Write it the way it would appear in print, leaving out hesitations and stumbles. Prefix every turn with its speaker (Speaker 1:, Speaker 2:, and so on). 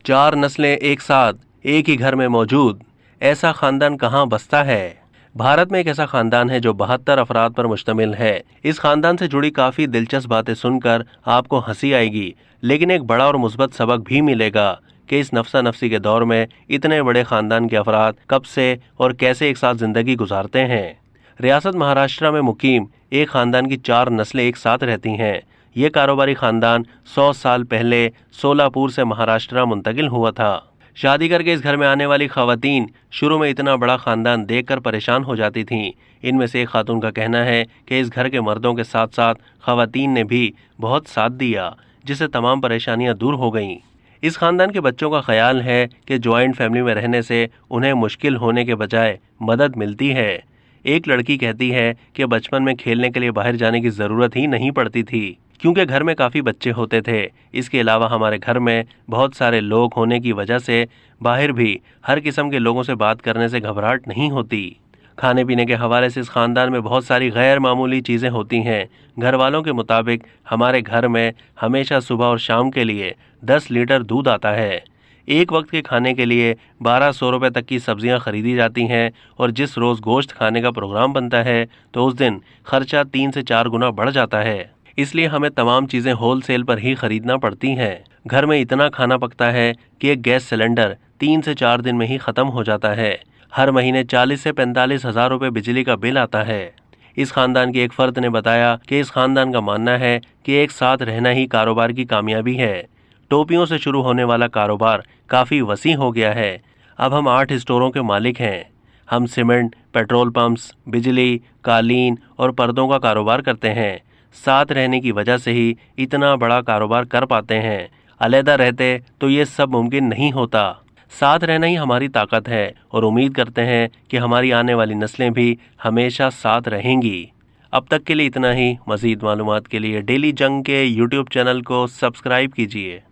Speaker 1: 4 नस्लें एक साथ एक ही घर में मौजूद, ऐसा खानदान कहाँ बसता है? भारत में एक ऐसा खानदान है जो 72 अफराद पर मुश्तमिल है। इस खानदान से जुड़ी काफी दिलचस्प बातें सुनकर आपको हंसी आएगी, लेकिन एक बड़ा और मुस्बत सबक भी मिलेगा कि इस नफसा नफसी के दौर में इतने बड़े खानदान के अफराद कब से और कैसे एक साथ जिंदगी गुजारते हैं। रियासत महाराष्ट्र में मुकीम एक खानदान की 4 नस्लें एक साथ रहती हैं। ये कारोबारी खानदान 100 साल पहले सोलापुर से महाराष्ट्र मुंतकिल हुआ था। शादी करके इस घर में आने वाली खवातीन शुरू में इतना बड़ा खानदान देखकर परेशान हो जाती थीं। इनमें से एक खातून का कहना है कि इस घर के मर्दों के साथ साथ खवातीन ने भी बहुत साथ दिया, जिससे तमाम परेशानियां दूर हो गईं। इस खानदान के बच्चों का ख्याल है कि ज्वाइंट फैमिली में रहने से उन्हें मुश्किल होने के बजाय मदद मिलती है। एक लड़की कहती है कि बचपन में खेलने के लिए बाहर जाने की ज़रूरत ही नहीं पड़ती थी, क्योंकि घर में काफ़ी बच्चे होते थे। इसके अलावा हमारे घर में बहुत सारे लोग होने की वजह से बाहर भी हर किस्म के लोगों से बात करने से घबराहट नहीं होती। खाने पीने के हवाले से इस खानदान में बहुत सारी गैर मामूली चीज़ें होती हैं। घर वालों के मुताबिक हमारे घर में हमेशा सुबह और शाम के लिए 10 लीटर दूध आता है। एक वक्त के खाने के लिए 1200 रुपये तक की सब्जियां खरीदी जाती हैं, और जिस रोज़ गोश्त खाने का प्रोग्राम बनता है तो उस दिन खर्चा 3 से 4 गुना बढ़ जाता है। इसलिए हमें तमाम चीज़ें होल सेल पर ही खरीदना पड़ती हैं। घर में इतना खाना पकता है कि एक गैस सिलेंडर 3 से 4 दिन में ही ख़त्म हो जाता है। हर महीने 40 से 45 हज़ार रुपये बिजली का बिल आता है। इस खानदान के एक फर्द ने बताया कि इस खानदान का मानना है कि एक साथ रहना ही कारोबार की कामयाबी है। टोपियों से शुरू होने वाला कारोबार काफ़ी वसी हो गया है। अब हम 8 स्टोरों के मालिक हैं। हम सीमेंट, पेट्रोल पंप्स, बिजली, कालीन और पर्दों का कारोबार करते हैं। साथ रहने की वजह से ही इतना बड़ा कारोबार कर पाते हैं। अलहदा रहते तो ये सब मुमकिन नहीं होता। साथ रहना ही हमारी ताकत है, और उम्मीद करते हैं कि हमारी आने वाली नस्लें भी हमेशा साथ रहेंगी। अब तक के लिए इतना ही। मज़ीद मालूमात के लिए डेली जंग के यूट्यूब चैनल को सब्सक्राइब कीजिए।